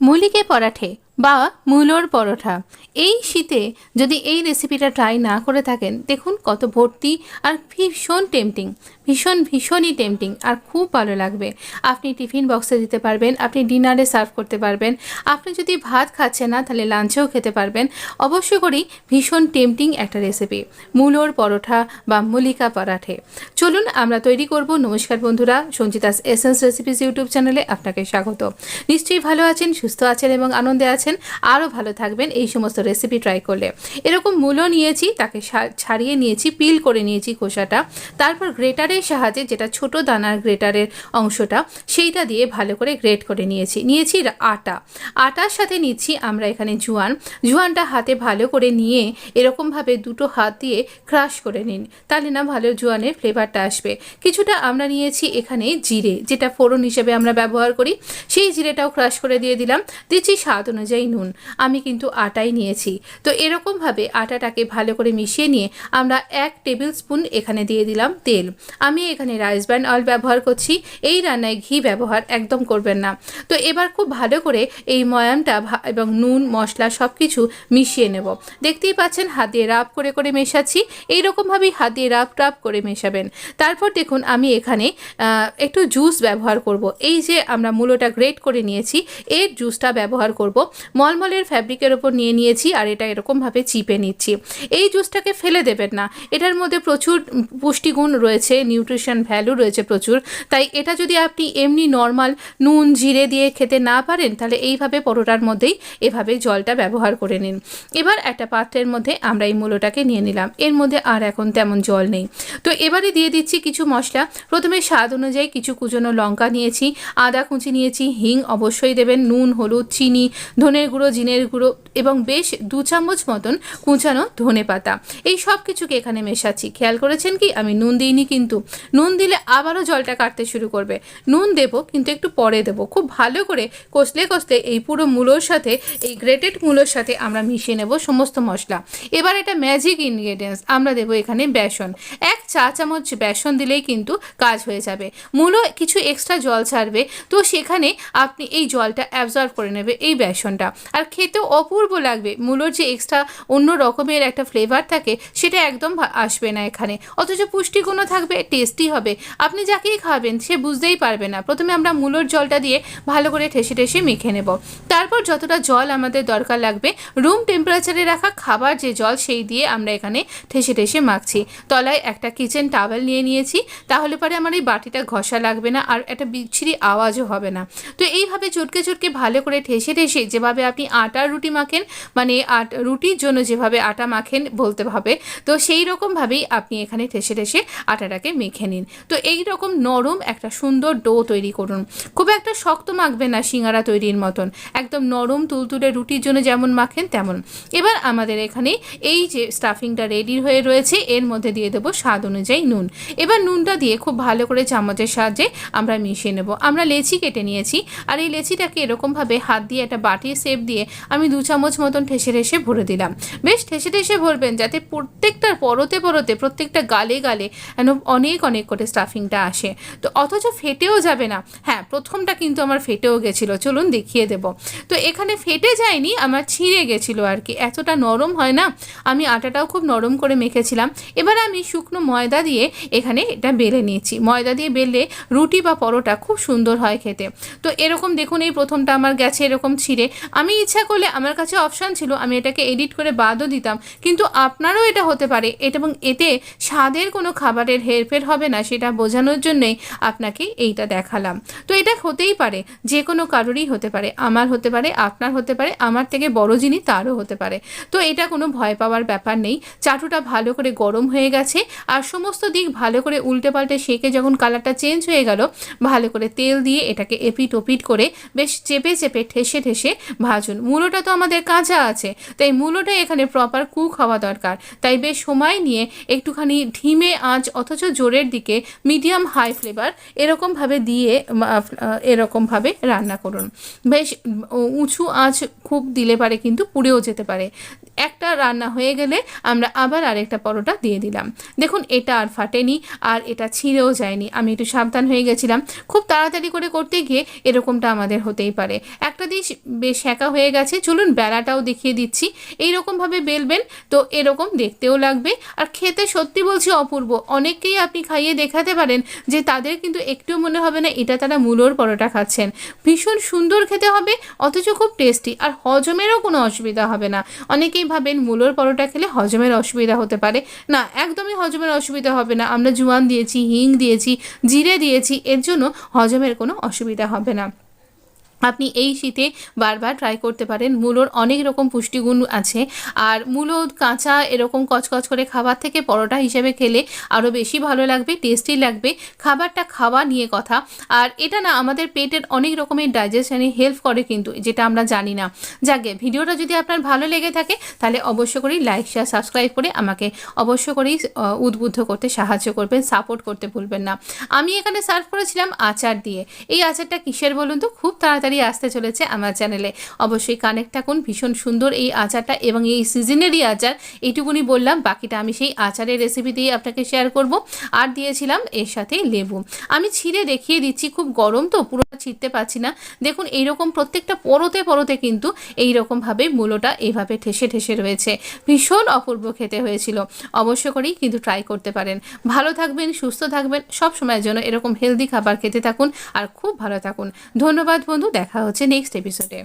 মুলিকে পরাঠে বা মূলোর পরোটা। এই শীতে যদি এই রেসিপিটা ট্রাই না করে থাকেন, দেখুন কত ভর্তি আর ভীষণই টেম্পটিং আর খুব ভালো লাগবে। আপনি টিফিন বক্সে দিতে পারবেন, আপনি ডিনারে সার্ভ করতে পারবেন, আপনি যদি ভাত খাচ্ছেন না তাহলে লাঞ্চেও খেতে পারবেন। অবশ্য করেই ভীষণ টেম্পটিং একটা রেসিপি মূলোর পরোটা বা মুলিকা পরাঠে। চলুন আমরা তৈরি করব। নমস্কার বন্ধুরা, সঞ্চিতাস এসেন্স রেসিপিস ইউটিউব চ্যানেলে আপনাকে স্বাগত। নিশ্চয়ই ভালো আছেন, সুস্থ আছেন এবং আনন্দে আছেন। আরও ভালো থাকবেন এই সমস্ত রেসিপি ট্রাই করলে। এরকম মূলো নিয়েছি, তাকে ছাড়িয়ে নিয়েছি, পিল করে নিয়েছি খোসাটা, তারপর গ্রেটারের সাহায্যে, যেটা ছোট দানার গ্রেটারের অংশটা, সেইটা দিয়ে ভালো করে গ্রেট করে নিয়েছি আটার সাথে নিচ্ছি আমরা এখানে জোয়ানটা হাতে ভালো করে নিয়ে এরকমভাবে দুটো হাত দিয়ে ক্রাশ করে নিন, তাহলে না ভালো জোয়ানের ফ্লেভারটা আসবে। কিছুটা আমরা নিয়েছি এখানে জিরে, যেটা ফোড়ন হিসেবে আমরা ব্যবহার করি, সেই জিরেটাও ক্রাশ করে দিয়ে দিলাম। দিচ্ছি স্বাদ অনুযায়ী নুন। আমি কিন্তু আটাই নিয়েছি। তো এরকমভাবে আটাটাকে ভালো করে মিশিয়ে নিয়ে আমরা 1 টেবিল স্পুন এখানে দিয়ে দিলাম তেল। আমি এখানে রাইস ব্র্যান অয়েল ব্যবহার করছি। এই রান্নায় ঘি ব্যবহার একদম করবেন না। তো এবার খুব ভালো করে এই ময়ামটা এবং নুন মশলা সব কিছু মিশিয়ে নেব। দেখতেই পাচ্ছেন হাত দিয়ে রাব করে করে মেশাচ্ছি। এইরকমভাবেই হাত দিয়ে রাব করে মেশাবেন। তারপর দেখুন আমি এখানে একটু জুস ব্যবহার করব। এই যে আমরা মূলোটা গ্রেট করে নিয়েছি, এর জুসটা ব্যবহার করব। মলমলের ফ্যাব্রিকের ওপর নিয়েছি আর এটা এরকমভাবে চিপে নিচ্ছি। এই জুসটাকে ফেলে দেবেন না, এটার মধ্যে প্রচুর পুষ্টিগুণ রয়েছে, নিউট্রিশন ভ্যালু রয়েছে প্রচুর। তাই এটা যদি আপনি এমনি নর্মাল নুন জিরে দিয়ে খেতে না পারেন, তাহলে এইভাবে পরোটার মধ্যেই এভাবে জলটা ব্যবহার করে নিন। এবার একটা পাত্রের মধ্যে আমরা এই মূলোটাকে নিয়ে নিলাম। এর মধ্যে আর এখন তেমন জল নেই। তো এবারে দিয়ে দিচ্ছি কিছু মশলা। প্রথমে স্বাদ অনুযায়ী কিছু কুচনো লঙ্কা নিয়েছি, আদা কুচি নিয়েছি, হিং অবশ্যই দেবেন, নুন হলুদ চিনি ধনের গুঁড়ো জিনের গুঁড়ো এবং বেশ 2 চামচ মতন কুচানো ধনে পাতা, এই সব কিছুকে এখানে মেশাচ্ছি। খেয়াল করেছেন কি আমি নুন দিইনি, কিন্তু নুন দিলে আবারও জলটা কাটতে শুরু করবে। নুন দেবো কিন্তু একটু পরে দেবো। খুব ভালো করে কষলে এই পুরো মূলোর সাথে, এই গ্রেটেড মূলোর সাথে আমরা মিশিয়ে নেব সমস্ত মশলা। এবার এটা ম্যাজিক ইনগ্রেডিয়েন্টস, আমরা দেবো এখানে বেসন। 1 চা চামচ বেসন দিলেই কিন্তু কাজ হয়ে যাবে। মূলো কিছু এক্সট্রা জল ছাড়বে, তো সেখানে আপনি এই জলটা অ্যাবজর্ব করে নেবে এই বেসনটা, আর খেতেও অপূর্ব লাগবে। মূলোর যে এক্সট্রা অন্য রকমের একটা ফ্লেভার থাকে সেটা একদম আসবে না এখানে, অথচ পুষ্টিগুণও থাকবে, টেস্টি হবে। আপনি যাকেই খাবেন সে বুঝতেই পারবে না। প্রথমে আমরা মূলোর জলটা দিয়ে ভালো করে ঠেসে মেখে নেব। তারপর যতটা জল আমাদের দরকার লাগবে, রুম টেম্পারেচারে রাখা খাবার যে জল, সেই দিয়ে আমরা এখানে ঠেসে মাখছি। তলায় একটা কিচেন টাওয়েল নিয়েছি, তাহলে পরে আমার এই বাটিটা ঘষা লাগবে না আর একটা বিচ্ছিরি আওয়াজও হবে না। তো এইভাবে চটকে ভালো করে ঠেসে যেভাবে আপনি আটার রুটি মাখেন, মানে রুটির জন্য যেভাবে আটা মাখেন বলতে হবে, তো সেই রকমভাবেই আপনি এখানে ঠেসে আটাটাকে মেখে নিন। তো এই রকম নরম একটা সুন্দর ডো তৈরি করুন। খুব একটা শক্ত মাখবেন না সিঙ্গারা তৈরির মতন, একদম নরম তুলতুলে রুটির জন্য যেমন মাখেন তেমন। এবার আমাদের এখানে এই যে স্টাফিংটা রেডি হয়ে রয়েছে, এর মধ্যে দিয়ে দেবো স্বাদ অনুযায়ী নুন। এবার নুনটা দিয়ে খুব ভালো করে চামচের সাহায্যে আমরা মিশিয়ে নেব। আমরা লেচি কেটে নিয়েছি, আর এই লেচিটাকে এরকমভাবে হাত দিয়ে একটা বাটির শেপ দিয়ে আমি 2 চামচ মতন ঠেসে ভরে দিলাম। বেশ ঠেসে ভরবেন, যাতে প্রত্যেকটার পরতে প্রত্যেকটা গালে অনেক করে স্টাফিংটা আসে, তো অথচ ফেটেও যাবে না। হ্যাঁ, প্রথমটা কিন্তু আমার ফেটেও গেছিলো, চলুন দেখিয়ে দেব। তো এখানে ফেটে যায়নি, আমার ছিঁড়ে গেছিলো আর কি, এতটা নরম হয় না। আমি আটাটাও খুব নরম করে মেখেছিলাম। এবার আমি শুকনো ময়দা দিয়ে এখানে এটা বেলে নিয়েছি। ময়দা দিয়ে বেললে রুটি বা পরোটা খুব সুন্দর হয় খেতে। তো এরকম দেখুন, এই প্রথমটা আমার গেছে এরকম ছিঁড়ে। আমি ইচ্ছা করলে, আমার কাছে অপশান ছিল, আমি এটাকে এডিট করে বাদও দিতাম, কিন্তু আপনারও এটা হতে পারে। এবং এতে স্বাদের কোনো খাবারের হেরফের হবে না, সেটা বোঝানোর জন্যই আপনাকে এইটা দেখালাম। তো এটা হতেই পারে, যে কোনো কারোরই হতে পারে, আমার হতে পারে, আপনার হতে পারে, আমার থেকে বড় যিনি তারও হতে পারে। তো এটা কোনো ভয় পাওয়ার ব্যাপার নেই। চাটুটা ভালো করে গরম হয়ে গেছে, আর সমস্ত দিক ভালো করে উল্টে পাল্টে সেঁকে যখন কালারটা চেঞ্জ হয়ে গেল, ভালো করে তেল দিয়ে এটাকে এপিট ওপিট করে বেশ চেপে ঠেসে ভাজুন। মূলোটা তো আমাদের কাঁচা আছে, তাই মূলোটা এখানে প্রপার কুক হওয়া দরকার। তাই বেশ সময় নিয়ে একটুখানি ধিমে আঁচ অথচ জোরের দিকে মিডিয়াম হাই ফ্লেভার এরকমভাবে দিয়ে এরকমভাবে রান্না করুন। বেশ উঁচু আঁচ খুব দিলে পারে কিন্তু পুড়েও যেতে পারে। একটা রান্না হয়ে গেলে আমরা আবার আরেকটা পরোটা দিয়ে দিলাম। দেখুন এটা আর ফাটেনি, আর এটা ছিঁড়েও যায়নি। আমি একটু সাবধান হয়ে গেছিলাম, খুব তাড়াতাড়ি করে করতে গিয়ে এরকমটা আমাদের হতেই পারে। একটা দিশ বেশ সেঁকা হয়ে গেছে, চলুন বেলাটাও দেখিয়ে দিচ্ছি। এইরকমভাবে বেলবেন, তো এরকম দেখতেও লাগবে আর খেতে সত্যি বলছি অপূর্ব। অনেককেই আপনি খাইয়ে দেখাতে পারেন যে তাদের কিন্তু একটুও মনে হবে না এটা তারা মূলোর পরোটা খাচ্ছেন। ভীষণ সুন্দর খেতে হবে, অথচ খুব টেস্টি, আর হজমেরও কোনো অসুবিধা হবে না। অনেকেই ভাবেন মূলোর পরোটা খেলে হজমের অসুবিধা হতে পারে, না একদমই হজমের অসুবিধা হবে না। আমরা জোয়ান দিয়েছি, হিং দিয়েছি, জিরে দিয়েছি, এর জন্য হজমের কোনো অসুবিধা হবে না। আপনি এই শীতে বারবার ট্রাই করতে পারেন। মূলোর অনেক রকম পুষ্টিগুণ আছে, আর মূলো কাঁচা এরকম কচকচ করে খাবার থেকে পরোটা হিসেবে খেলে আরও বেশি ভালো লাগবে, টেস্টি লাগবে। খাবারটা খাওয়া নিয়ে কথা, আর এটা না আমাদের পেটের অনেক রকমের ডাইজেশনে হেল্প করে কিন্তু, যেটা আমরা জানি না। যাকে ভিডিওটা যদি আপনার ভালো লেগে থাকে তাহলে অবশ্য করেই লাইক শেয়ার সাবস্ক্রাইব করে আমাকে অবশ্য করেই উদ্বুদ্ধ করতে সাহায্য করবেন, সাপোর্ট করতে ভুলবেন না। আমি এখানে সার্ভ করেছিলাম আচার দিয়ে। এই আচারটা কিসের বলুন তো, খুব তাড়াতাড়ি আসতে চলেছে আমার চ্যানেলে, অবশ্যই কানেক্ট থাকুন। ভীষণ সুন্দর এই আচারটা, এবং এই সিজনেরই আচার, এইটুকুনি বললাম। বাকিটা আমি সেই আচারের রেসিপি দিয়ে আপনাকে শেয়ার করব। আর দিয়েছিলাম এর সাথে লেবু। আমি ছিঁড়ে দেখিয়ে দিচ্ছি, খুব গরম তো পুরো ছিঁড়তে পারছি না। দেখুন এইরকম প্রত্যেকটা পরতে পরতে কিন্তু এইরকমভাবে মূলোটা এইভাবে ঠেসে ঠেসে রয়েছে। ভীষণ অপূর্ব খেতে হয়েছিল। অবশ্য করেই কিন্তু ট্রাই করতে পারেন। ভালো থাকবেন, সুস্থ থাকবেন, সব সময়ের জন্য এরকম হেলদি খাবার খেতে থাকুন, আর খুব ভালো থাকুন। ধন্যবাদ বন্ধু, দেখা হচ্ছে নেক্সট এপিসোডে।